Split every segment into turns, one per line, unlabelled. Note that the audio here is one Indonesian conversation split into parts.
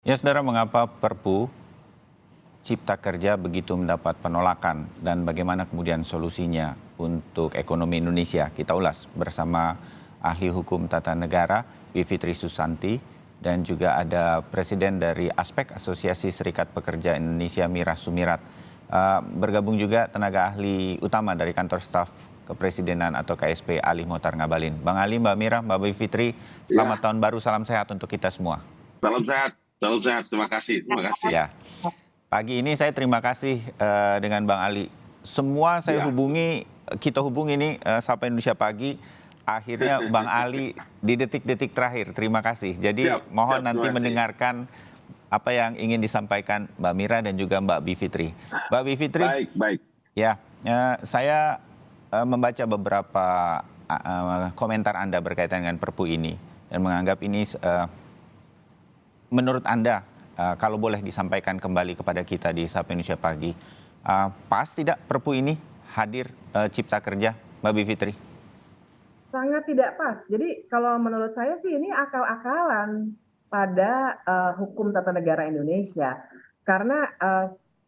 Ya, saudara, mengapa Perpu Cipta Kerja begitu mendapat penolakan dan bagaimana kemudian solusinya untuk ekonomi Indonesia? Kita ulas bersama ahli hukum tata negara Bivitri Susanti dan juga ada Presiden dari Aspek Asosiasi Serikat Pekerja Indonesia Mira Sumirat. Bergabung juga tenaga ahli utama dari Kantor Staf Kepresidenan atau KSP Ali Mohtar Ngabalin. Bang Ali, Mbak Mira, Mbak Bivitri, selamat
Ya,
tahun baru, salam sehat untuk kita semua.
salam sehat, salam sehat. Terima kasih, terima kasih.
Ya, pagi ini saya terima kasih dengan Bang Ali. Semua saya
Ya,
hubungi, kita hubungi nih Sapa Indonesia Pagi. Akhirnya Bang Ali di detik-detik terakhir. Terima kasih. Jadi
siap,
mohon
siap.
nanti
Terima kasih.
mendengarkan apa yang ingin disampaikan Mbak Mira dan juga Mbak Bivitri. Mbak Bivitri,
Baik, baik.
ya, saya membaca beberapa komentar Anda berkaitan dengan Perpu ini dan menganggap ini menurut Anda, kalau boleh disampaikan kembali kepada kita di Sapa Indonesia Pagi, pas tidak Perpu ini hadir Cipta Kerja, Mbak Bivitri?
Sangat tidak pas. Jadi kalau menurut saya sih ini akal-akalan pada hukum tata negara Indonesia. Karena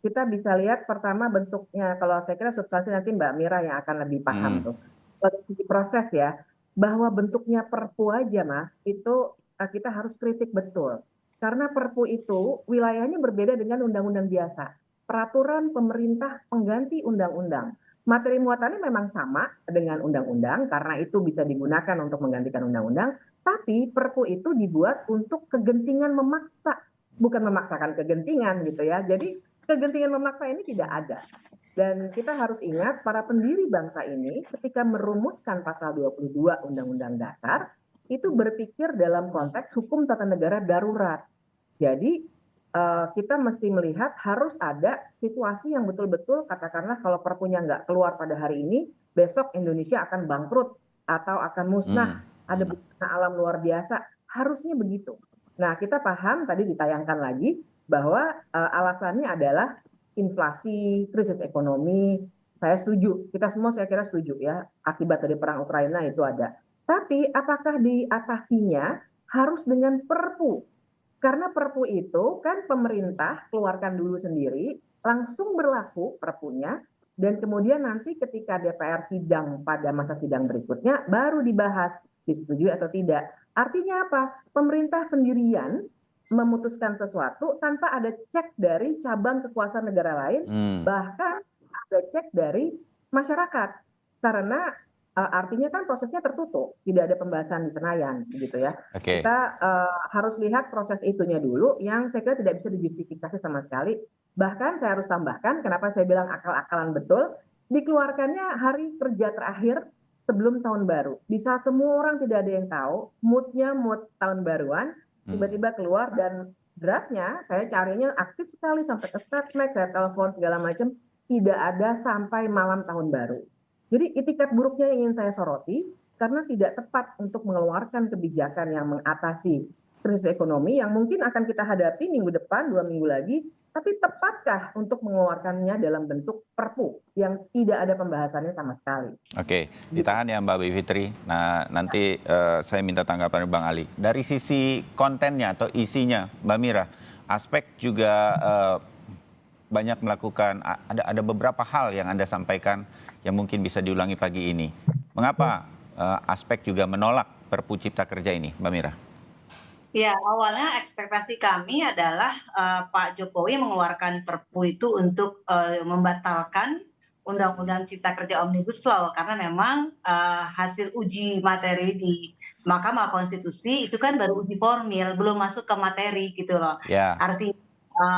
kita bisa lihat pertama bentuknya, kalau saya kira substansi nanti Mbak Mira yang akan lebih paham tuh. Dari segi proses ya, bahwa bentuknya Perpu aja Mas, itu kita harus kritik betul. Karena Perpu itu wilayahnya berbeda dengan undang-undang biasa. Peraturan pemerintah pengganti undang-undang. Materi muatannya memang sama dengan undang-undang karena itu bisa digunakan untuk menggantikan undang-undang, tapi Perpu itu dibuat untuk kegentingan memaksa, bukan memaksakan kegentingan gitu ya. Jadi kegentingan memaksa ini tidak ada. Dan kita harus ingat para pendiri bangsa ini ketika merumuskan pasal 22 Undang-Undang Dasar itu berpikir dalam konteks hukum tata negara darurat. Jadi kita mesti melihat harus ada situasi yang betul-betul katakanlah kalau perpunya nggak keluar pada hari ini, besok Indonesia akan bangkrut atau akan musnah, ada bencana alam luar biasa, harusnya begitu. Nah, kita paham tadi ditayangkan lagi bahwa alasannya adalah inflasi, krisis ekonomi. Saya setuju, kita semua saya kira setuju ya, akibat dari perang Ukraina itu ada. Tapi apakah diatasinya harus dengan Perpu? Karena Perpu itu kan pemerintah keluarkan dulu sendiri, langsung berlaku Perpunya, dan kemudian nanti ketika DPR sidang pada masa sidang berikutnya, baru dibahas, disetujui atau tidak. Artinya apa? Pemerintah sendirian memutuskan sesuatu tanpa ada cek dari cabang kekuasaan negara lain, bahkan ada cek dari masyarakat. Karena artinya kan prosesnya tertutup, tidak ada pembahasan di Senayan, gitu ya.
Oke.
Kita harus lihat proses itunya dulu, yang saya kira tidak bisa dijustifikasi sama sekali. Bahkan saya harus tambahkan, kenapa saya bilang akal-akalan betul, dikeluarkannya hari kerja terakhir sebelum tahun baru. Di saat semua orang tidak ada yang tahu, moodnya mood tahun baruan, tiba-tiba keluar dan draftnya saya carinya aktif sekali sampai ke setnek, saya telepon segala macam, tidak ada sampai malam tahun baru. Jadi itikat buruknya yang ingin saya soroti, karena tidak tepat untuk mengeluarkan kebijakan yang mengatasi krisis ekonomi yang mungkin akan kita hadapi minggu depan, 2 minggu lagi, tapi tepatkah untuk mengeluarkannya dalam bentuk Perpu yang tidak ada pembahasannya sama sekali?
Oke, ditahan ya Mbak Bivitri. Nah, nanti saya minta tanggapan Bang Ali. Dari sisi kontennya atau isinya, Mbak Mira, aspek juga banyak melakukan, ada beberapa hal yang Anda sampaikan yang mungkin bisa diulangi pagi ini. Mengapa aspek juga menolak Perpu Cipta Kerja ini, Mbak Mira?
Ya, awalnya ekspektasi kami adalah Pak Jokowi mengeluarkan Perpu itu untuk membatalkan Undang-Undang Cipta Kerja Omnibus Law karena memang hasil uji materi di Mahkamah Konstitusi itu kan baru uji formil, belum masuk ke materi gitu loh.
Ya,
Artinya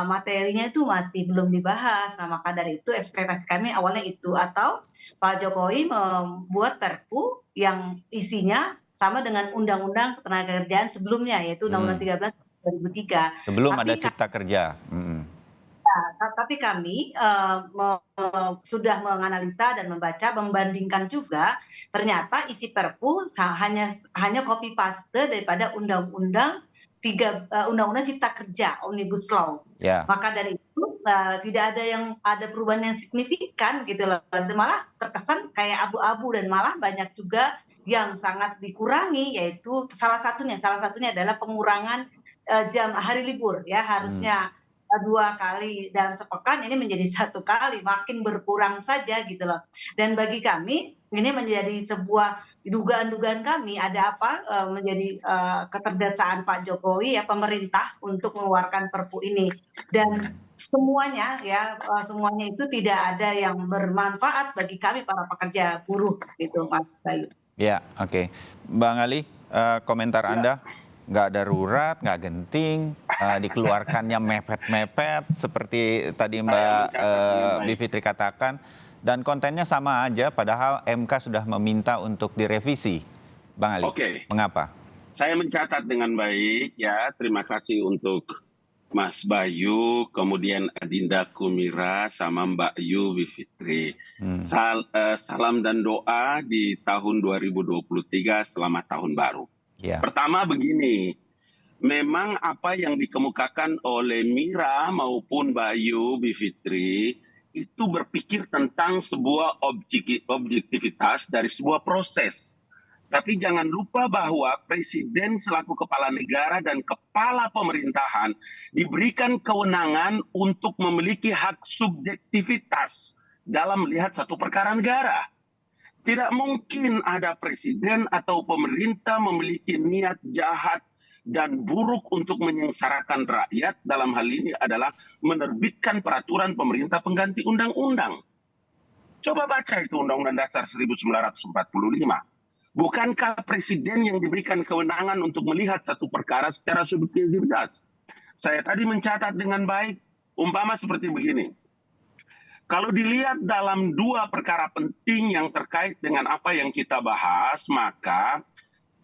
materinya itu masih belum dibahas. Nah, maka dari itu ekspektasi kami awalnya itu atau Pak Jokowi membuat Perpu yang isinya sama dengan Undang-Undang Ketenagakerjaan sebelumnya, yaitu Undang-Undang 13 2003.
sebelum ada
Tapi
Cipta Kerja.
tapi kami sudah menganalisa dan membaca, membandingkan juga, ternyata isi Perpu hanya copy paste daripada Undang-Undang Cipta Kerja Omnibus Law.
Ya,
Maka dari itu tidak ada perubahan yang signifikan gitu loh. Malah terkesan kayak abu-abu dan malah banyak juga yang sangat dikurangi, yaitu salah satunya adalah pengurangan jam hari libur ya, harusnya 2 kali dalam sepekan, ini menjadi 1 kali, makin berkurang saja gitu loh. Dan bagi kami ini menjadi sebuah dugaan-dugaan kami, ada apa, menjadi, ketergesaan Pak Jokowi ya, pemerintah untuk mengeluarkan Perpu ini. Dan semuanya ya, semuanya itu tidak ada yang bermanfaat bagi kami para pekerja buruh gitu Mas Bayu.
Ya, oke. Bang Ali, komentar Anda? Nggak darurat, nggak genting, dikeluarkannya mepet-mepet seperti tadi Mbak Bivitri katakan, dan kontennya sama aja padahal MK sudah meminta untuk direvisi. Bang Ali,
Oke.
mengapa?
Saya mencatat dengan baik ya. Terima kasih untuk Mas Bayu, kemudian Adinda Kumira, sama Mbak Yu Bivitri. Salam dan doa di tahun 2023, selamat tahun baru.
Ya.
Pertama begini, memang apa yang dikemukakan oleh Mira maupun Bayu Bivitri itu berpikir tentang sebuah objektivitas dari sebuah proses. Tapi jangan lupa bahwa Presiden selaku kepala negara dan kepala pemerintahan diberikan kewenangan untuk memiliki hak subjektivitas dalam melihat satu perkara negara. Tidak mungkin ada presiden atau pemerintah memiliki niat jahat dan buruk untuk menyengsarakan rakyat, dalam hal ini adalah menerbitkan peraturan pemerintah pengganti undang-undang. Coba baca itu Undang-Undang Dasar 1945. Bukankah presiden yang diberikan kewenangan untuk melihat satu perkara secara subjektivitas? Saya tadi mencatat dengan baik, umpama seperti begini. Kalau dilihat dalam 2 perkara penting yang terkait dengan apa yang kita bahas, maka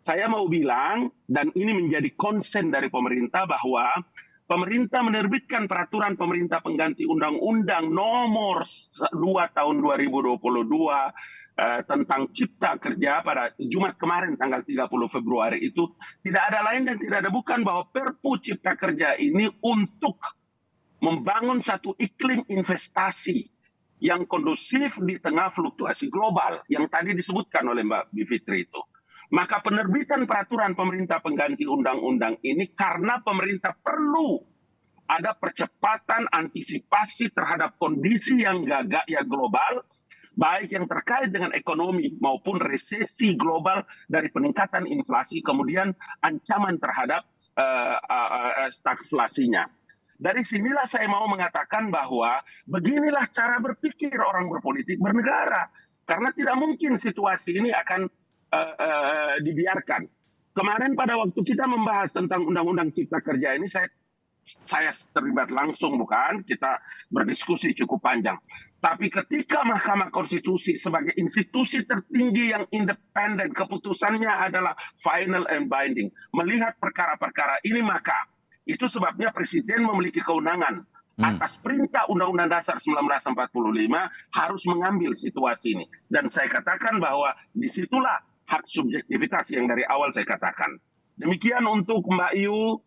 saya mau bilang, dan ini menjadi konsen dari pemerintah, bahwa pemerintah menerbitkan peraturan pemerintah pengganti Undang-Undang nomor 2 tahun 2022 tentang Cipta Kerja pada Jumat kemarin tanggal 30 Februari itu tidak ada lain dan tidak ada bukan bahwa Perpu Cipta Kerja ini untuk membangun satu iklim investasi yang kondusif di tengah fluktuasi global yang tadi disebutkan oleh Mbak Bivitri itu. Maka penerbitan peraturan pemerintah pengganti undang-undang ini karena pemerintah perlu ada percepatan antisipasi terhadap kondisi yang gagak ya global, baik yang terkait dengan ekonomi maupun resesi global dari peningkatan inflasi, kemudian ancaman terhadap stagflasinya. Dari sinilah saya mau mengatakan bahwa beginilah cara berpikir orang berpolitik bernegara. Karena tidak mungkin situasi ini akan dibiarkan. Kemarin pada waktu kita membahas tentang Undang-Undang Cipta Kerja ini, saya terlibat langsung, bukan? Kita berdiskusi cukup panjang. Tapi ketika Mahkamah Konstitusi sebagai institusi tertinggi yang independen, keputusannya adalah final and binding. Melihat perkara-perkara ini, maka itu sebabnya Presiden memiliki kewenangan atas perintah Undang-Undang Dasar 1945 harus mengambil situasi ini. Dan saya katakan bahwa disitulah hak subjektivitas yang dari awal saya katakan. Demikian untuk Mbak Yu,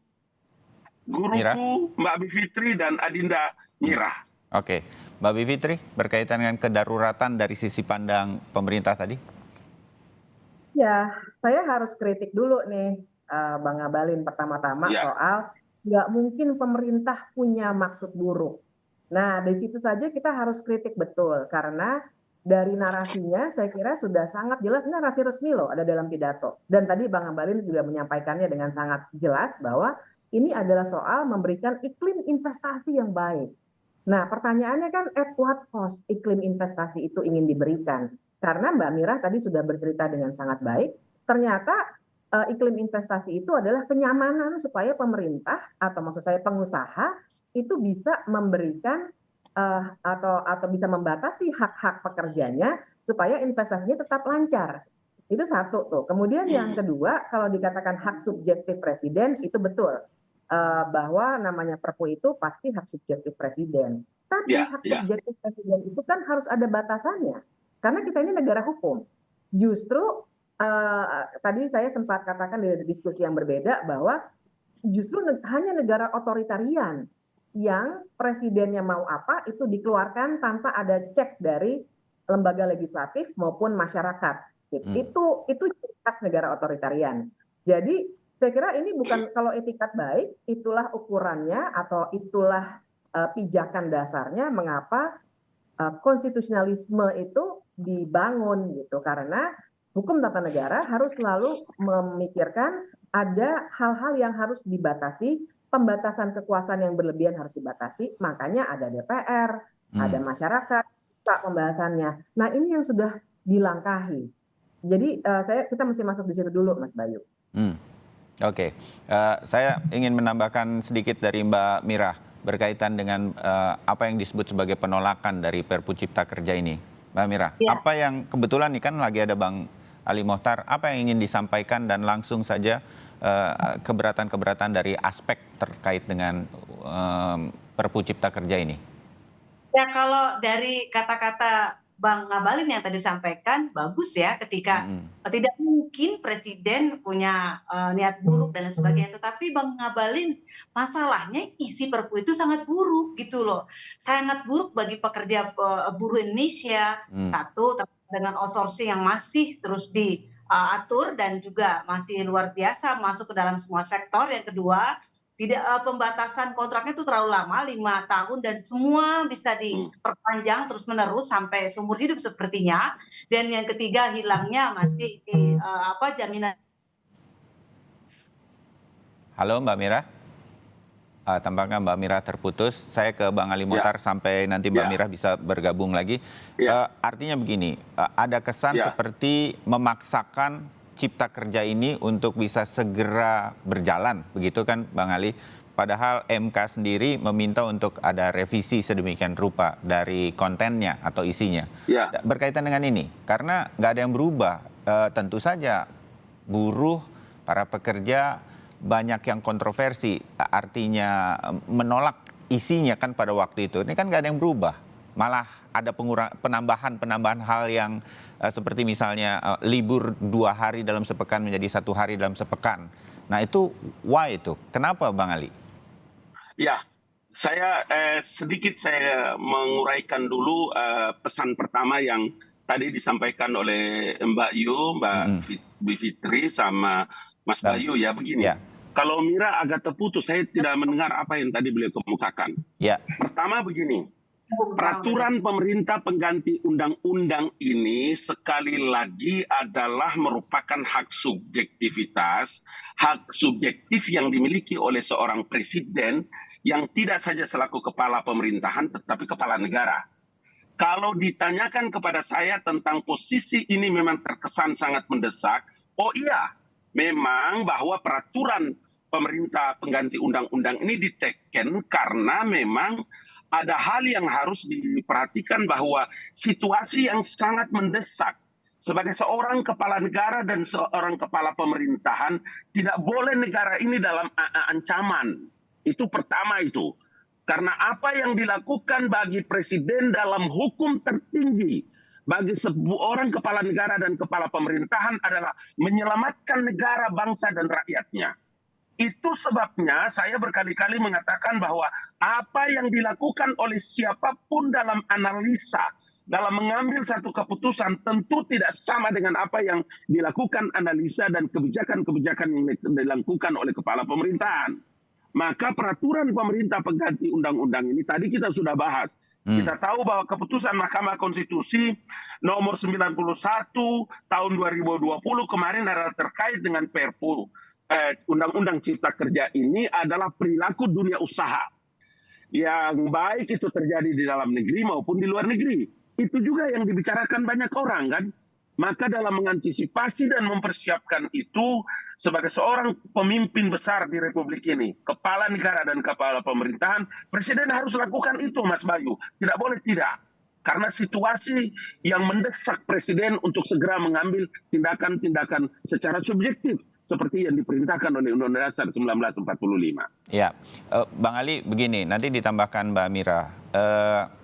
guruku,
Mira.
Mbak Bivitri, dan Adinda Mira.
Oke, Mbak Bivitri, berkaitan dengan kedaruratan dari sisi pandang pemerintah tadi?
Ya, saya harus kritik dulu nih, Bang Abalin, pertama-tama soal nggak mungkin pemerintah punya maksud buruk. Nah, dari situ saja kita harus kritik betul, karena dari narasinya saya kira sudah sangat jelas, narasi resmi loh ada dalam pidato. Dan tadi Bang Abalin juga menyampaikannya dengan sangat jelas bahwa ini adalah soal memberikan iklim investasi yang baik. Nah, pertanyaannya kan at what cost iklim investasi itu ingin diberikan? Karena Mbak Mira tadi sudah bercerita dengan sangat baik, ternyata iklim investasi itu adalah kenyamanan supaya pemerintah atau maksud saya pengusaha itu bisa memberikan atau bisa membatasi hak-hak pekerjanya supaya investasinya tetap lancar. Itu satu tuh. Kemudian yang kedua, kalau dikatakan hak subjektif presiden itu betul bahwa namanya Perpu itu pasti hak subjektif presiden. Tapi hak subjektif presiden itu kan harus ada batasannya. Karena kita ini negara hukum. Justru tadi saya sempat katakan di diskusi yang berbeda bahwa justru hanya negara otoritarian yang presidennya mau apa itu dikeluarkan tanpa ada cek dari lembaga legislatif maupun masyarakat. Itu khas negara otoritarian. Jadi saya kira ini bukan, kalau etikat baik, itulah ukurannya atau itulah pijakan dasarnya mengapa konstitusionalisme itu dibangun gitu, karena hukum tata negara harus selalu memikirkan ada hal-hal yang harus dibatasi, pembatasan kekuasaan yang berlebihan harus dibatasi, makanya ada DPR, ada masyarakat, Pak, pembahasannya. Nah, ini yang sudah dilangkahi. Jadi kita mesti masuk di situ dulu, Mas Bayu.
Oke. Saya ingin menambahkan sedikit dari Mbak Mira berkaitan dengan apa yang disebut sebagai penolakan dari Perpu Cipta Kerja ini. Mbak Mira, apa yang kebetulan nih kan lagi ada Bang Ali Mohtar, apa yang ingin disampaikan dan langsung saja keberatan-keberatan dari aspek terkait dengan Perpu Cipta Kerja ini?
Ya, kalau dari kata-kata Bang Ngabalin yang tadi sampaikan, bagus ya, ketika tidak mungkin presiden punya niat buruk dan sebagainya. Tetapi Bang Ngabalin, masalahnya isi Perpu itu sangat buruk gitu loh. Sangat buruk bagi pekerja buruh Indonesia. Satu, dengan outsourcing yang masih terus diatur dan juga masih luar biasa masuk ke dalam semua sektor. Yang kedua, tidak pembatasan kontraknya itu terlalu lama, 5 tahun, dan semua bisa diperpanjang terus menerus sampai seumur hidup sepertinya. Dan yang ketiga, hilangnya masih di jaminan.
Halo Mbak Mira, tampaknya Mbak Mira terputus. Saya ke Bang Ali Mohtar sampai nanti Mbak Mira bisa bergabung lagi. Artinya begini, ada kesan seperti memaksakan Cipta Kerja ini untuk bisa segera berjalan, begitu kan Bang Ali? Padahal MK sendiri meminta untuk ada revisi sedemikian rupa dari kontennya atau isinya. Berkaitan dengan ini, karena nggak ada yang berubah, tentu saja buruh, para pekerja banyak yang kontroversi, artinya menolak isinya kan pada waktu itu. Ini kan nggak ada yang berubah, malah ada penambahan hal yang seperti misalnya libur 2 hari dalam sepekan menjadi 1 hari dalam sepekan. Nah itu why itu? Kenapa Bang Ali?
Ya, saya sedikit saya menguraikan dulu pesan pertama yang tadi disampaikan oleh Mbak Yu, Mbak Bivitri sama Mas Bayu ya, begini. Kalau Mira agak terputus, saya tidak mendengar apa yang tadi beliau kemukakan. Pertama begini, peraturan pemerintah pengganti undang-undang ini sekali lagi adalah merupakan hak subjektif yang dimiliki oleh seorang presiden yang tidak saja selaku kepala pemerintahan tetapi kepala negara. Kalau ditanyakan kepada saya tentang posisi ini memang terkesan sangat mendesak, oh iya, memang bahwa peraturan pemerintah pengganti undang-undang ini diteken karena memang ada hal yang harus diperhatikan bahwa situasi yang sangat mendesak. Sebagai seorang kepala negara dan seorang kepala pemerintahan, tidak boleh negara ini dalam ancaman. Itu pertama itu. Karena apa yang dilakukan bagi presiden dalam hukum tertinggi, bagi seorang kepala negara dan kepala pemerintahan adalah menyelamatkan negara, bangsa, dan rakyatnya. Itu sebabnya saya berkali-kali mengatakan bahwa apa yang dilakukan oleh siapapun dalam analisa, dalam mengambil satu keputusan tentu tidak sama dengan apa yang dilakukan analisa dan kebijakan-kebijakan yang dilakukan oleh kepala pemerintahan. Maka peraturan pemerintah pengganti undang-undang ini tadi kita sudah bahas. Kita tahu bahwa keputusan Mahkamah Konstitusi nomor 91 tahun 2020 kemarin adalah terkait dengan Perpu Undang-Undang Cipta Kerja ini adalah perilaku dunia usaha yang baik itu terjadi di dalam negeri maupun di luar negeri. Itu juga yang dibicarakan banyak orang kan. Maka dalam mengantisipasi dan mempersiapkan itu sebagai seorang pemimpin besar di Republik ini, kepala negara dan kepala pemerintahan, presiden harus lakukan itu Mas Bayu. Tidak boleh tidak. Karena situasi yang mendesak presiden untuk segera mengambil tindakan-tindakan secara subjektif seperti yang diperintahkan oleh Undang-Undang Dasar 1945.
Ya, Bang Ali begini, nanti ditambahkan Mbak Mira.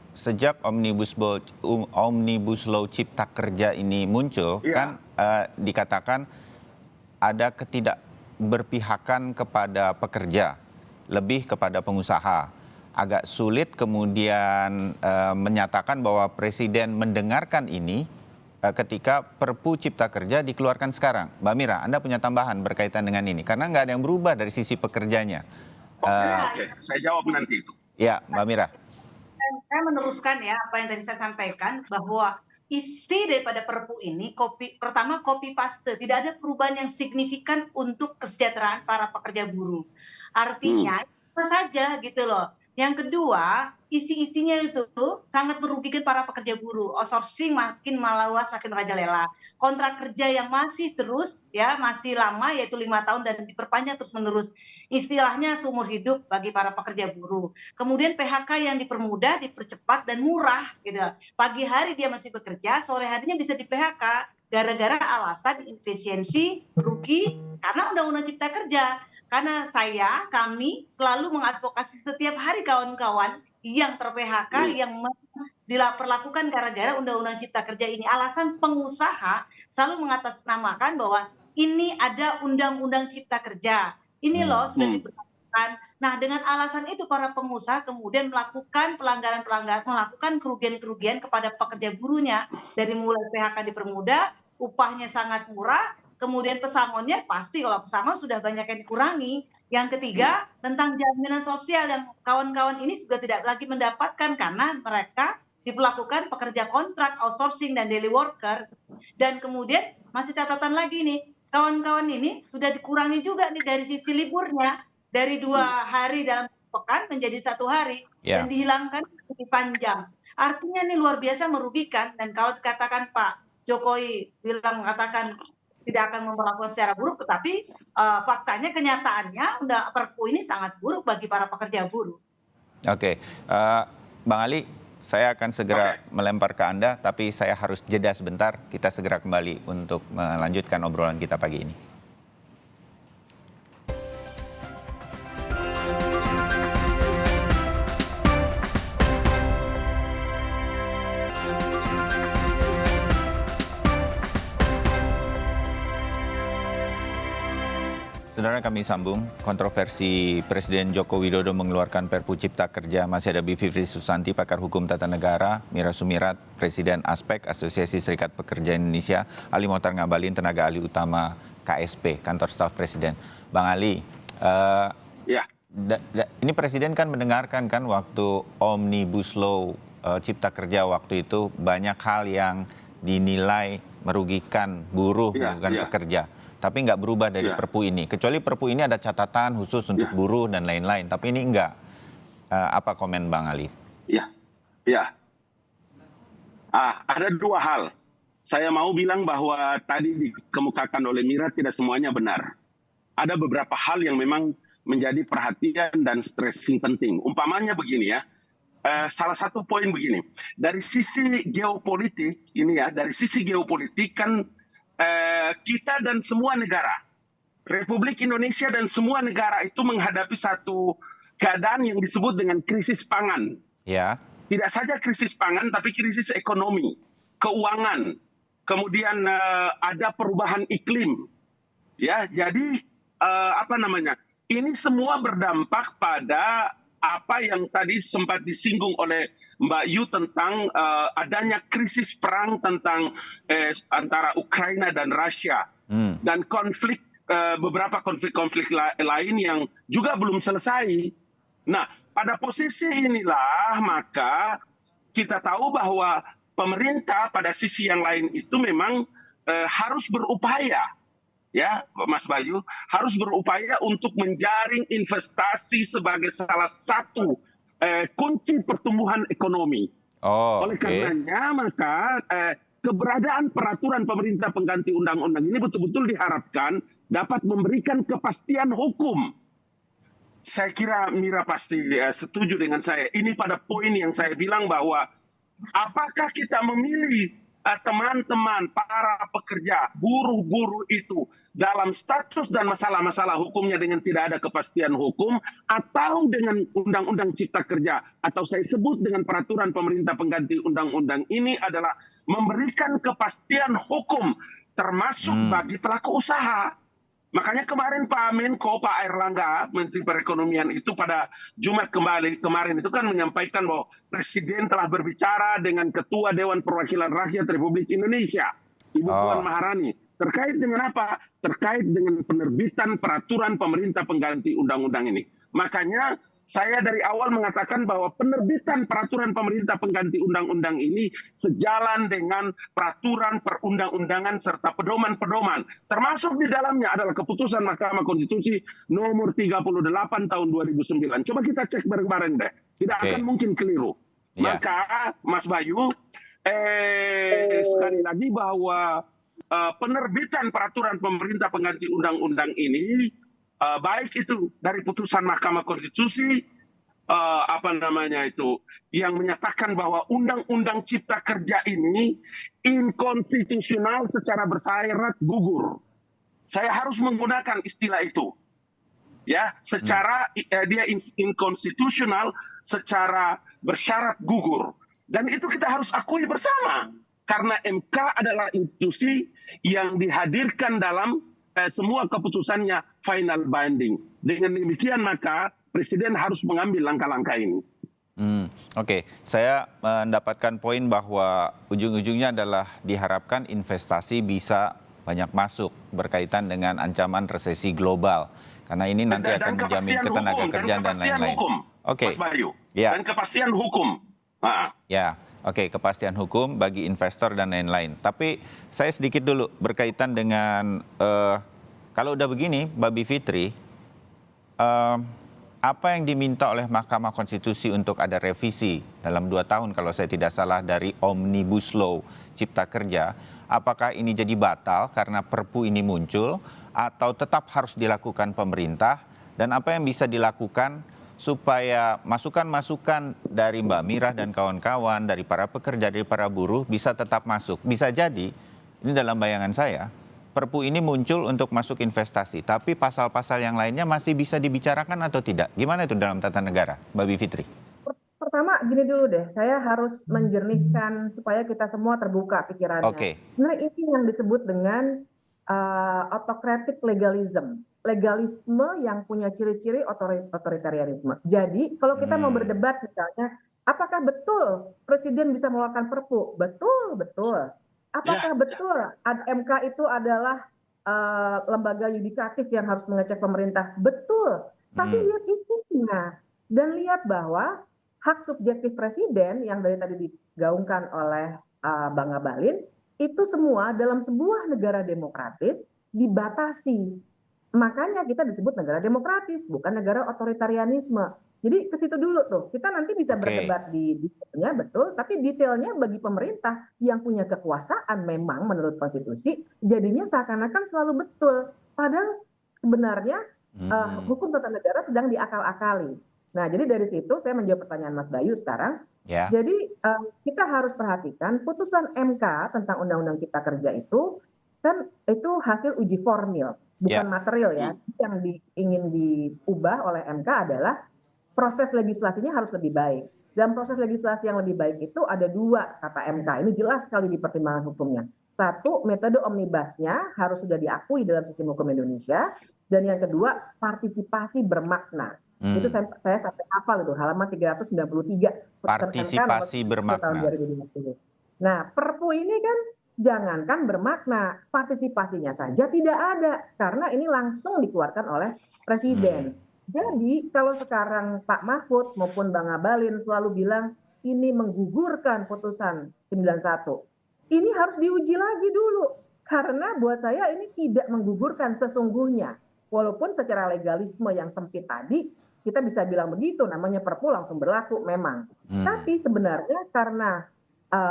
Sejak Omnibus Law Cipta Kerja ini muncul, kan dikatakan ada ketidakberpihakan kepada pekerja, lebih kepada pengusaha. Agak sulit kemudian menyatakan bahwa presiden mendengarkan ini ketika Perpu Cipta Kerja dikeluarkan sekarang. Mbak Mira, Anda punya tambahan berkaitan dengan ini? Karena nggak ada yang berubah dari sisi pekerjanya.
Oke, saya jawab nanti itu.
Ya, Mbak Mira.
Saya meneruskan ya apa yang tadi saya sampaikan, bahwa isi daripada Perpu ini pertama copy paste, tidak ada perubahan yang signifikan untuk kesejahteraan para pekerja buruh. Artinya sama saja gitu loh. Yang kedua, isi-isinya itu sangat merugikan para pekerja buruh. Outsourcing makin meluas, makin merajalela. Kontrak kerja yang masih terus ya, masih lama, yaitu 5 tahun dan diperpanjang terus menerus. Istilahnya seumur hidup bagi para pekerja buruh. Kemudian PHK yang dipermudah, dipercepat dan murah gitu. Pagi hari dia masih bekerja, sore harinya bisa di PHK gara-gara alasan efisiensi, rugi karena Undang-Undang Cipta Kerja. Karena kami selalu mengadvokasi setiap hari kawan-kawan yang ter-PHK, yang diperlakukan gara-gara Undang-Undang Cipta Kerja ini. Alasan pengusaha selalu mengatasnamakan bahwa ini ada Undang-Undang Cipta Kerja. Ini loh sudah diberlakukan. Nah, dengan alasan itu para pengusaha kemudian melakukan pelanggaran-pelanggaran, melakukan kerugian-kerugian kepada pekerja buruhnya. Dari mulai PHK dipermudah, upahnya sangat murah, kemudian pesangonnya pasti kalau pesangon sudah banyak yang dikurangi. Yang ketiga, tentang jaminan sosial yang kawan-kawan ini juga tidak lagi mendapatkan karena mereka diperlakukan pekerja kontrak, outsourcing, dan daily worker. Dan kemudian masih catatan lagi nih, kawan-kawan ini sudah dikurangi juga nih dari sisi liburnya, dari 2 hari dalam pekan menjadi 1 hari, dan dihilangkan lebih panjang. Artinya ini luar biasa merugikan, dan kalau dikatakan Pak Jokowi mengatakan tidak akan memperlakukan secara buruk, tetapi faktanya, kenyataannya Perpu ini sangat buruk bagi para pekerja buruh.
Oke, Bang Ali, saya akan segera melempar ke Anda, tapi saya harus jeda sebentar. Kita segera kembali untuk melanjutkan obrolan kita pagi ini. Saudara, kami sambung. Kontroversi Presiden Joko Widodo mengeluarkan Perpu Cipta Kerja. Masih ada Bivitri Susanti, pakar hukum tata negara, Mira Sumirat, Presiden Aspek, Asosiasi Serikat Pekerja Indonesia, Ali Mohtar Ngabalin, tenaga ahli utama KSP, Kantor Staf Presiden. Bang Ali, ini Presiden kan mendengarkan kan waktu Omnibus Law Cipta Kerja waktu itu banyak hal yang dinilai merugikan buruh, merugikan pekerja. Tapi nggak berubah dari Perpu ini. Kecuali Perpu ini ada catatan khusus untuk buruh dan lain-lain. Tapi ini enggak. Apa komen Bang Ali?
Ada 2 hal. Saya mau bilang bahwa tadi dikemukakan oleh Mira tidak semuanya benar. Ada beberapa hal yang memang menjadi perhatian dan stressing penting. Umpamanya begini ya. Salah satu poin begini. Dari sisi geopolitik ini ya, dari sisi geopolitik kan kita dan semua negara, Republik Indonesia dan semua negara itu menghadapi satu keadaan yang disebut dengan krisis pangan.
Ya.
Tidak saja krisis pangan, tapi krisis ekonomi, keuangan, kemudian ada perubahan iklim. Ya, jadi ini semua berdampak pada apa yang tadi sempat disinggung oleh Mbak Yu tentang adanya krisis perang tentang antara Ukraina dan Rusia dan konflik beberapa konflik-konflik lain yang juga belum selesai. Nah, pada posisi inilah maka kita tahu bahwa pemerintah pada sisi yang lain itu memang harus berupaya. Ya, Mas Bayu, harus berupaya untuk menjaring investasi sebagai salah satu kunci pertumbuhan ekonomi. Oleh karenanya, maka keberadaan peraturan pemerintah pengganti undang-undang ini betul-betul diharapkan dapat memberikan kepastian hukum. Saya kira Mira pasti setuju dengan saya. Ini pada poin yang saya bilang bahwa apakah kita memilih teman-teman, para pekerja, buruh-buruh itu dalam status dan masalah-masalah hukumnya dengan tidak ada kepastian hukum, atau dengan Undang-Undang Cipta Kerja, atau saya sebut dengan peraturan pemerintah pengganti undang-undang ini adalah memberikan kepastian hukum, termasuk bagi pelaku usaha. Makanya kemarin Pak Menko, Pak Erlangga, Menteri Perekonomian itu pada Jumat kemarin itu kan menyampaikan bahwa Presiden telah berbicara dengan Ketua Dewan Perwakilan Rakyat Republik Indonesia, Ibu Puan
Oh,
Maharani. Terkait dengan apa? Terkait dengan penerbitan peraturan pemerintah pengganti undang-undang ini. Makanya saya dari awal mengatakan bahwa penerbitan peraturan pemerintah pengganti undang-undang ini sejalan dengan peraturan perundang-undangan serta pedoman-pedoman. Termasuk di dalamnya adalah keputusan Mahkamah Konstitusi nomor 38 tahun 2009. Coba kita cek bareng-bareng deh. Tidak
oke.
akan mungkin keliru.
Ya.
Maka Mas Bayu, sekali lagi bahwa penerbitan peraturan pemerintah pengganti undang-undang ini baik itu dari putusan Mahkamah Konstitusi yang menyatakan bahwa Undang-Undang Cipta Kerja ini inkonstitusional secara bersyarat gugur. Saya harus menggunakan istilah itu. Ya, secara dia inkonstitusional secara bersyarat gugur. Dan itu kita harus akui bersama. Karena MK adalah institusi yang dihadirkan dalam semua keputusannya final binding. Dengan demikian maka Presiden harus mengambil langkah-langkah ini.
Oke, saya mendapatkan poin bahwa ujung-ujungnya adalah diharapkan investasi bisa banyak masuk berkaitan dengan ancaman resesi global. Karena ini nanti akan menjamin ketenaga kerjaan dan lain-lain. Oke,
Mas Bayu.
ya.
Dan kepastian hukum.
Ya, oke, kepastian hukum bagi investor dan lain-lain. Tapi saya sedikit dulu berkaitan dengan kalau udah begini, Mbak Bivitri, apa yang diminta oleh Mahkamah Konstitusi untuk ada revisi dalam 2 tahun kalau saya tidak salah dari Omnibus Law Cipta Kerja, apakah ini jadi batal karena Perpu ini muncul atau tetap harus dilakukan pemerintah, dan apa yang bisa dilakukan supaya masukan-masukan dari Mbak Mirah dan kawan-kawan, dari para pekerja, dari para buruh bisa tetap masuk. Bisa jadi, ini dalam bayangan saya, Perpu ini muncul untuk masuk investasi, tapi pasal-pasal yang lainnya masih bisa dibicarakan atau tidak? Gimana itu dalam tata negara, Mbak Bivitri?
Pertama gini dulu deh, saya harus menjernihkan supaya kita semua terbuka pikirannya.
Oke.
Sebenarnya ini yang disebut dengan autocratic legalism. Legalisme yang punya ciri-ciri otoritarianisme. Jadi kalau kita mau berdebat misalnya, apakah betul Presiden bisa mengeluarkan Perpu? Betul, betul. Apakah betul MK itu adalah lembaga yudikatif yang harus mengecek pemerintah? Betul. Tapi lihat isinya dan lihat bahwa hak subjektif Presiden yang dari tadi digaungkan oleh Bang Ngabalin itu semua dalam sebuah negara demokratis dibatasi. Makanya kita disebut negara demokratis, bukan negara otoritarianisme. Jadi ke situ dulu tuh. Kita nanti bisa berdebat di detailnya, betul. Tapi detailnya bagi pemerintah yang punya kekuasaan memang menurut konstitusi, jadinya seakan-akan selalu betul. Padahal sebenarnya hukum tata negara sedang diakal-akali. Nah, jadi dari situ saya menjawab pertanyaan Mas Bayu sekarang.
Ya.
Jadi kita harus perhatikan putusan MK tentang Undang-Undang Cipta Kerja itu kan itu hasil uji formil, bukan material ya. Yang ingin diubah oleh MK adalah proses legislasinya harus lebih baik. Dan proses legislasi yang lebih baik itu ada 2 kata MK. Ini jelas sekali di pertimbangan hukumnya. 1, metode omnibusnya harus sudah diakui dalam sistem hukum Indonesia. Dan yang kedua, partisipasi bermakna. Itu saya sampai hafal itu, halaman 393.
Partisipasi bermakna.
Tahun 2020. Nah, Perpu ini kan jangankan bermakna, partisipasinya saja tidak ada. Karena ini langsung dikeluarkan oleh Presiden. Jadi kalau sekarang Pak Mahfud maupun Bang Ngabalin selalu bilang ini menggugurkan putusan 91. Ini harus diuji lagi dulu. Karena buat saya ini tidak menggugurkan sesungguhnya. Walaupun secara legalisme yang sempit tadi, kita bisa bilang begitu, namanya Perpu langsung berlaku memang. Tapi sebenarnya karena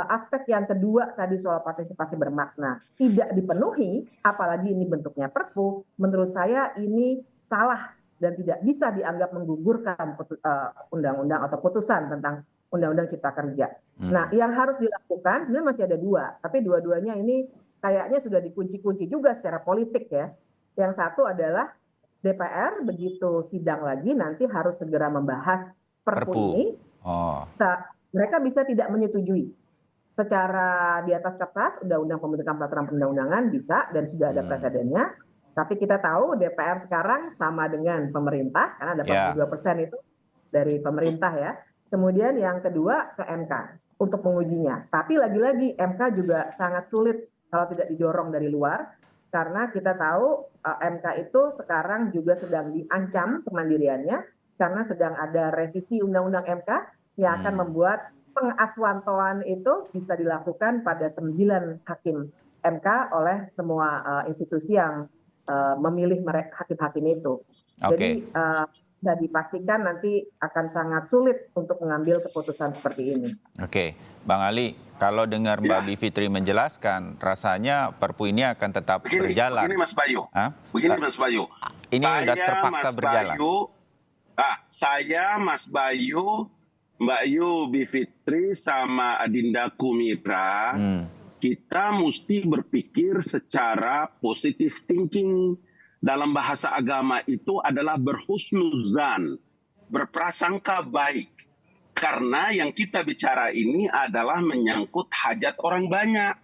aspek yang kedua tadi soal partisipasi bermakna tidak dipenuhi, apalagi ini bentuknya Perpu, menurut saya ini salah dan tidak bisa dianggap menggugurkan undang-undang atau putusan tentang Undang-Undang Cipta Kerja. Nah, yang harus dilakukan sebenarnya masih ada 2, tapi dua-duanya ini kayaknya sudah dikunci-kunci juga secara politik ya. Yang satu adalah DPR begitu sidang lagi nanti harus segera membahas Perpu ini. Mereka bisa tidak menyetujui. Secara di atas kertas, Undang-Undang Pembentukan Peraturan Perundang-undangan bisa dan sudah ada presidennya. Tapi kita tahu DPR sekarang sama dengan pemerintah, karena ada
Ya.
42% itu dari pemerintah ya. Kemudian yang kedua ke MK untuk mengujinya. Tapi lagi-lagi MK juga sangat sulit kalau tidak didorong dari luar, karena kita tahu MK itu sekarang juga sedang diancam kemandiriannya, karena sedang ada revisi Undang-Undang MK yang akan membuat pengaswantoan itu bisa dilakukan pada 9 hakim MK oleh semua institusi yang memilih hakim-hakim itu. Jadi bisa dipastikan nanti akan sangat sulit untuk mengambil keputusan seperti ini.
Oke, Bang Ali, kalau dengar Mbak Bivitri menjelaskan, rasanya Perpu ini akan tetap berjalan.
Begini Mas Bayu.
Hah?
Begini Mas Bayu.
Ini sudah terpaksa berjalan.
Saya, Mas Bayu, Mbak Yu Bivitri sama Adinda Kumitra, kita mesti berpikir secara positive thinking. Dalam bahasa agama itu adalah berhusnuzan, berprasangka baik. Karena yang kita bicara ini adalah menyangkut hajat orang banyak.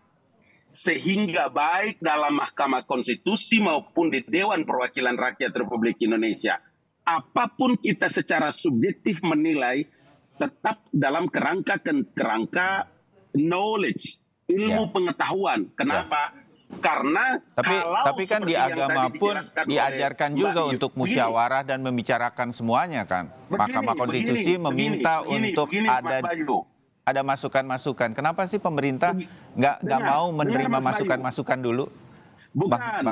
Sehingga baik dalam Mahkamah Konstitusi maupun di Dewan Perwakilan Rakyat Republik Indonesia, apapun kita secara subjektif menilai, tetap dalam kerangka knowledge, ilmu pengetahuan. Kenapa? Karena
tapi kan di agama pun diajarkan juga untuk musyawarah dan membicarakan semuanya kan. Mahkamah Konstitusi meminta untuk ada masukan-masukan. Kenapa sih pemerintah nggak mau menerima masukan-masukan dulu?
Bukan.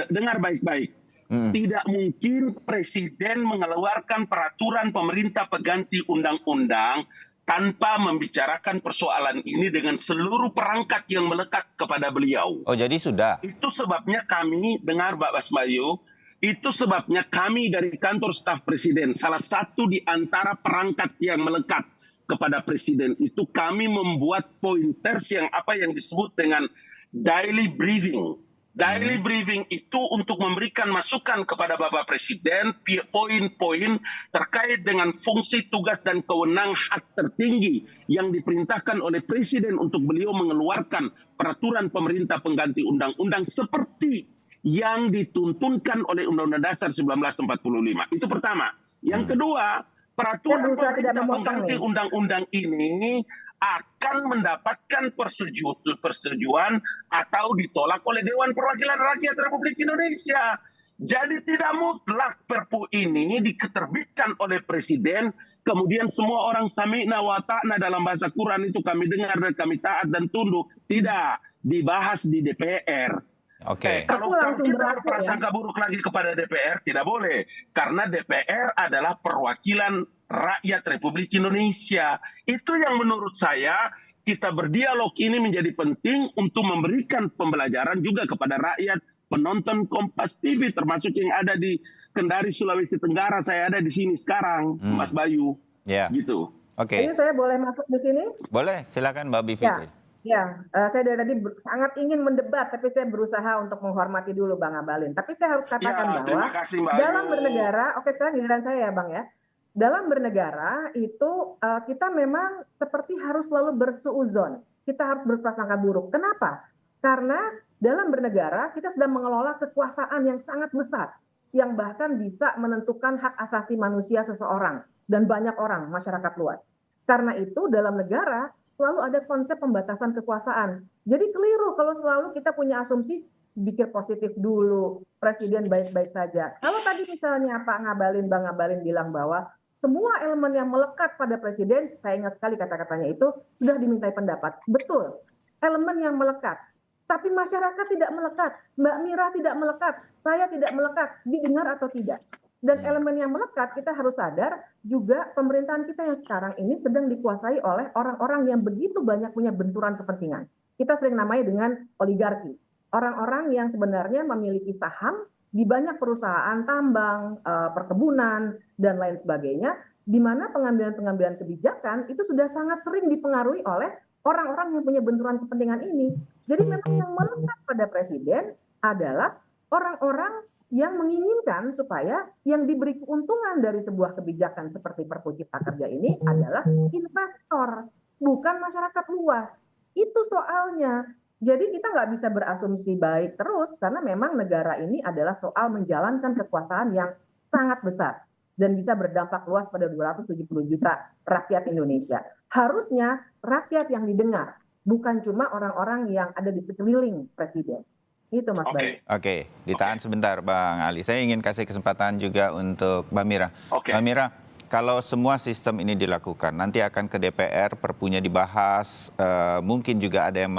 Dengar baik-baik. Tidak mungkin presiden mengeluarkan peraturan pemerintah pengganti undang-undang tanpa membicarakan persoalan ini dengan seluruh perangkat yang melekat kepada beliau.
Oh, jadi sudah.
Itu sebabnya kami, dengar Mbak Basmayu, itu sebabnya kami dari kantor staf presiden, salah satu di antara perangkat yang melekat kepada presiden itu kami membuat pointers yang disebut dengan daily briefing. Daily briefing itu untuk memberikan masukan kepada Bapak Presiden poin-poin terkait dengan fungsi, tugas, dan kewenangan hak tertinggi yang diperintahkan oleh Presiden untuk beliau mengeluarkan peraturan pemerintah pengganti undang-undang seperti yang dituntunkan oleh Undang-Undang Dasar 1945. Itu pertama. Yang kedua, peraturan pemerintah pengganti undang-undang ini akan mendapatkan persetujuan atau ditolak oleh Dewan Perwakilan Rakyat Republik Indonesia. Jadi tidak mutlak Perpu ini diterbitkan oleh Presiden, kemudian semua orang sami'na wa ta'na dalam bahasa Quran itu kami dengar dan kami taat dan tunduk. Tidak, dibahas di DPR. Kalau kita berprasangka buruk lagi kepada DPR, tidak boleh. Karena DPR adalah perwakilan rakyat Republik Indonesia. Itu yang menurut saya kita berdialog ini menjadi penting untuk memberikan pembelajaran juga kepada rakyat penonton Kompas TV, termasuk yang ada di Kendari, Sulawesi Tenggara. Saya ada di sini sekarang, Mas Bayu.
Ya.
Gitu.
Oke.
Ini saya boleh masuk di sini?
Boleh, silakan Mbak Bivitri.
Ya, saya dari tadi sangat ingin mendebat, tapi saya berusaha untuk menghormati dulu Bang Abalin. Tapi saya harus katakan bahwa dalam bernegara, sekarang giliran saya ya Bang ya. Dalam bernegara itu kita memang seperti harus selalu bersuuzon. Kita harus berprasangka buruk. Kenapa? Karena dalam bernegara kita sedang mengelola kekuasaan yang sangat besar, yang bahkan bisa menentukan hak asasi manusia seseorang dan banyak orang, masyarakat luas. Karena itu dalam negara selalu ada konsep pembatasan kekuasaan. Jadi keliru kalau selalu kita punya asumsi pikir positif dulu, presiden baik-baik saja. Kalau tadi misalnya Bang Ngabalin bilang bahwa semua elemen yang melekat pada presiden, saya ingat sekali kata-katanya itu, sudah dimintai pendapat. Betul, elemen yang melekat. Tapi masyarakat tidak melekat, Mbak Mira tidak melekat, saya tidak melekat, didengar atau tidak. Dan elemen yang melekat, kita harus sadar juga pemerintahan kita yang sekarang ini sedang dikuasai oleh orang-orang yang begitu banyak punya benturan kepentingan. Kita sering namanya dengan oligarki. Orang-orang yang sebenarnya memiliki saham di banyak perusahaan tambang, perkebunan, dan lain sebagainya, di mana pengambilan-pengambilan kebijakan itu sudah sangat sering dipengaruhi oleh orang-orang yang punya benturan kepentingan ini. Jadi memang yang melekat pada presiden adalah orang-orang yang menginginkan supaya yang diberi keuntungan dari sebuah kebijakan seperti Perpu Cipta Kerja ini adalah investor, bukan masyarakat luas. Itu soalnya. Jadi kita nggak bisa berasumsi baik terus karena memang negara ini adalah soal menjalankan kekuasaan yang sangat besar dan bisa berdampak luas pada 270 juta rakyat Indonesia. Harusnya rakyat yang didengar, bukan cuma orang-orang yang ada di sekeliling presiden. Itu Mas Bayu.
Oke, ditahan sebentar Bang Ali. Saya ingin kasih kesempatan juga untuk Mbak Mira. Mbak Mira, kalau semua sistem ini dilakukan, nanti akan ke DPR, perpunya dibahas, mungkin juga ada yang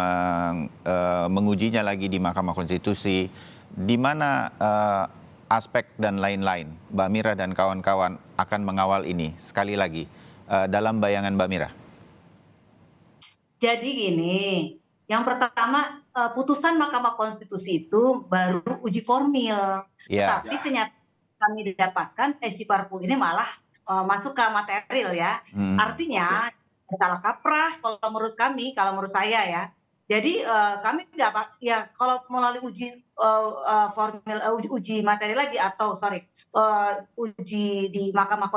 mengujinya lagi di Mahkamah Konstitusi, di mana aspek dan lain-lain, Mbak Mira dan kawan-kawan akan mengawal ini, sekali lagi, dalam bayangan Mbak Mira.
Jadi gini, yang pertama putusan Mahkamah Konstitusi itu baru uji formil, tapi kenyataan kami didapatkan si Perpu ini malah masuk ke material ya. Artinya salah kaprah kalau menurut kami, kalau menurut saya ya. Jadi kami tidak ya kalau melalui uji formil uji materi lagi atau uji di Mahkamah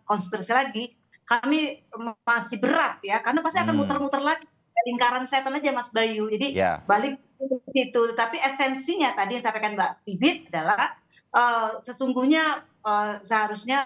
Konstitusi lagi, kami masih berat ya karena pasti akan muter-muter lagi lingkaran setan aja Mas Bayu. Jadi balik itu, tapi esensinya tadi yang disampaikan Mbak Bibit adalah sesungguhnya seharusnya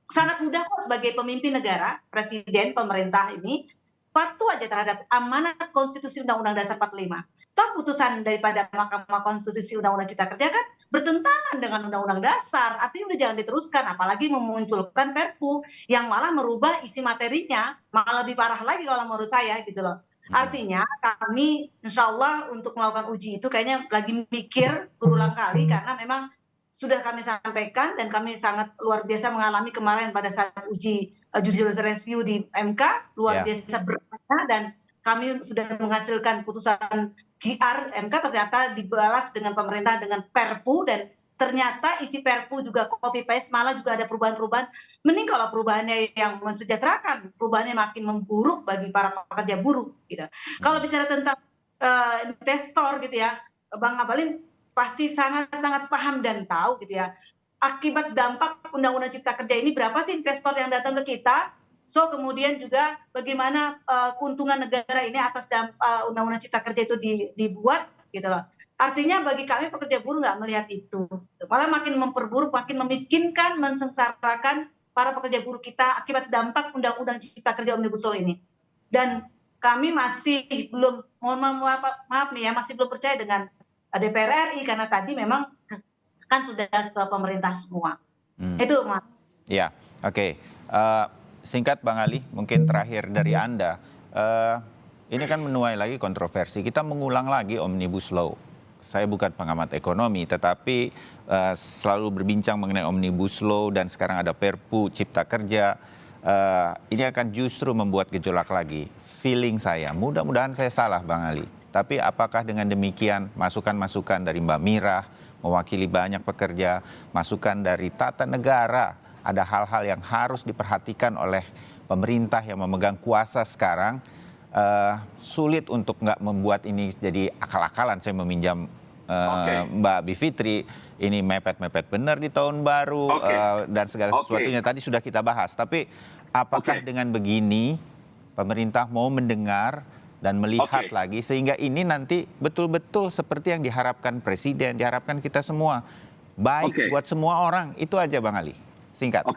sangat mudah kok sebagai pemimpin negara, presiden, pemerintah ini patuh aja terhadap amanat konstitusi Undang-Undang Dasar 45. Toh putusan daripada Mahkamah Konstitusi Undang-Undang Cipta Kerja kan bertentangan dengan Undang-Undang Dasar, artinya udah jangan diteruskan, apalagi memunculkan Perpu yang malah merubah isi materinya, malah lebih parah lagi kalau menurut saya gitu loh. Artinya kami insya Allah untuk melakukan uji itu kayaknya lagi mikir berulang kali karena memang sudah kami sampaikan dan kami sangat luar biasa mengalami kemarin pada saat uji judicial review di MK luar biasa beratnya dan kami sudah menghasilkan putusan GR MK ternyata dibalas dengan pemerintah dengan Perpu dan ternyata isi Perpu juga copy paste malah juga ada perubahan-perubahan. Mending kalau perubahannya yang mensejahterakan, perubahannya makin memburuk bagi para pekerja buruh gitu. Kalau bicara tentang investor gitu ya, Bang Abalin pasti sangat-sangat paham dan tahu gitu ya. Akibat dampak Undang-Undang Cipta Kerja ini berapa sih investor yang datang ke kita? So kemudian juga bagaimana keuntungan negara ini atas Undang-Undang Cipta Kerja itu dibuat gitu loh. Artinya bagi kami pekerja buruh nggak melihat itu. Malah makin memperburuk, makin memiskinkan, mensengsarakan para pekerja buruh kita akibat dampak Undang-Undang Cipta Kerja Omnibus Law ini. Dan kami masih belum, maaf nih ya, masih belum percaya dengan DPR RI karena tadi memang kan sudah ke pemerintah semua. Itu Mas.
Ya, oke. Singkat Bang Ali, mungkin terakhir dari Anda. Ini kan menuai lagi kontroversi. Kita mengulang lagi Omnibus Law. Saya bukan pengamat ekonomi, tetapi selalu berbincang mengenai Omnibus Law dan sekarang ada Perpu Cipta Kerja. Ini akan justru membuat gejolak lagi. Feeling saya, mudah-mudahan saya salah Bang Ali. Tapi apakah dengan demikian masukan-masukan dari Mbak Mira, mewakili banyak pekerja, masukan dari tata negara, ada hal-hal yang harus diperhatikan oleh pemerintah yang memegang kuasa sekarang, sulit untuk nggak membuat ini jadi akal-akalan. Saya meminjam Mbak Bivitri, ini mepet-mepet benar di tahun baru dan segala sesuatunya tadi sudah kita bahas. Tapi apakah dengan begini pemerintah mau mendengar dan melihat lagi sehingga ini nanti betul-betul seperti yang diharapkan Presiden, diharapkan kita semua. Baik buat semua orang, itu aja Bang Ali. Singkat.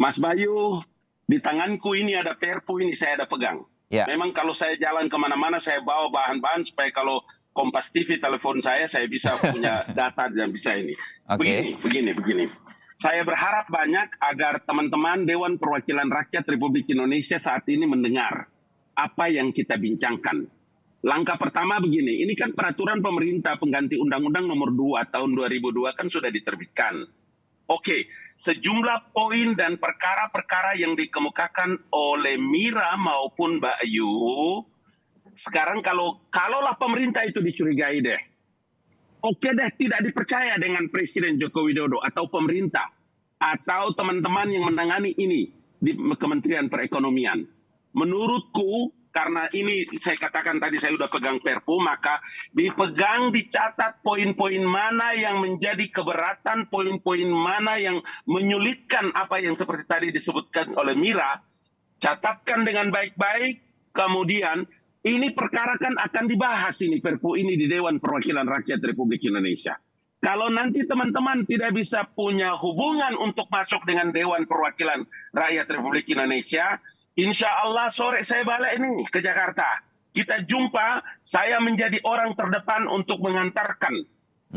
Mas Bayu, di tanganku ini ada Perpu ini saya ada pegang. Memang kalau saya jalan kemana-mana saya bawa bahan-bahan supaya kalau Kompas TV telepon saya bisa punya data dan bisa ini. Begini. Saya berharap banyak agar teman-teman Dewan Perwakilan Rakyat Republik Indonesia saat ini mendengar apa yang kita bincangkan. Langkah pertama begini, ini kan peraturan pemerintah pengganti Undang-Undang Nomor 2 Tahun 2002 kan sudah diterbitkan. Sejumlah poin dan perkara-perkara yang dikemukakan oleh Mira maupun Mbak Ayu, sekarang kalaulah pemerintah itu dicurigai deh, tidak dipercaya dengan Presiden Joko Widodo atau pemerintah atau teman-teman yang menangani ini di Kementerian Perekonomian. Menurutku, karena ini saya katakan tadi saya sudah pegang Perpu, maka dicatat poin-poin mana yang menjadi keberatan, poin-poin mana yang menyulitkan apa yang seperti tadi disebutkan oleh Mira, catatkan dengan baik-baik, kemudian ini perkara kan akan dibahas ini Perpu ini di Dewan Perwakilan Rakyat Republik Indonesia. Kalau nanti teman-teman tidak bisa punya hubungan untuk masuk dengan Dewan Perwakilan Rakyat Republik Indonesia, insya Allah sore saya balik ini ke Jakarta. Kita jumpa, saya menjadi orang terdepan untuk mengantarkan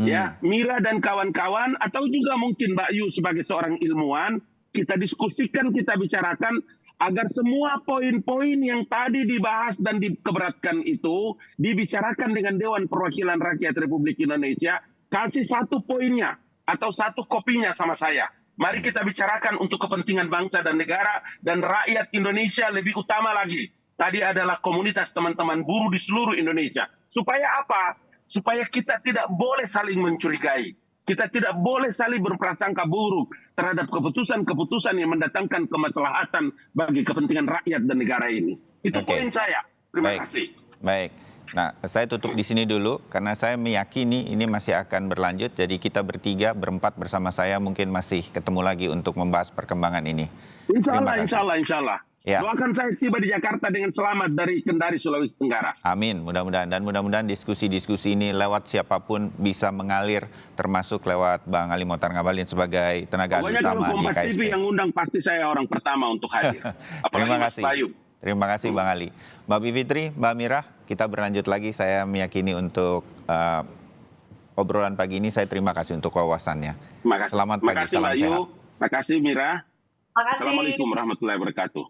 ya Mira dan kawan-kawan, atau juga mungkin Mbak Yu sebagai seorang ilmuwan, kita diskusikan, kita bicarakan agar semua poin-poin yang tadi dibahas dan dikeberatkan itu dibicarakan dengan Dewan Perwakilan Rakyat Republik Indonesia. Kasih satu poinnya atau satu kopinya sama saya. Mari kita bicarakan untuk kepentingan bangsa dan negara dan rakyat Indonesia, lebih utama lagi. Tadi adalah komunitas teman-teman buruh di seluruh Indonesia. Supaya apa? Supaya kita tidak boleh saling mencurigai. Kita tidak boleh saling berprasangka buruk terhadap keputusan-keputusan yang mendatangkan kemaslahatan bagi kepentingan rakyat dan negara ini. Itu poin saya. Terima kasih.
Baik. Nah, saya tutup di sini dulu karena saya meyakini ini masih akan berlanjut. Jadi kita bertiga, berempat bersama saya mungkin masih ketemu lagi untuk membahas perkembangan ini.
Insya Allah.
Ya.
Doakan saya tiba di Jakarta dengan selamat dari Kendari, Sulawesi Tenggara.
Amin, mudah-mudahan. Dan mudah-mudahan diskusi-diskusi ini lewat siapapun bisa mengalir, termasuk lewat Bang Ali Mohtar Ngabalin sebagai tenaga ahli utama di
Kompas
KSP.
TV yang undang pasti saya orang pertama untuk hadir.
Terima kasih. Terima kasih Bang Ali. Mbak Bivitri, Mbak Mira, kita berlanjut lagi. Saya meyakini untuk obrolan pagi ini, saya terima kasih untuk wawasannya. Selamat pagi, salam sehat.
Terima kasih Mira.
Terima kasih.
Assalamualaikum warahmatullahi wabarakatuh.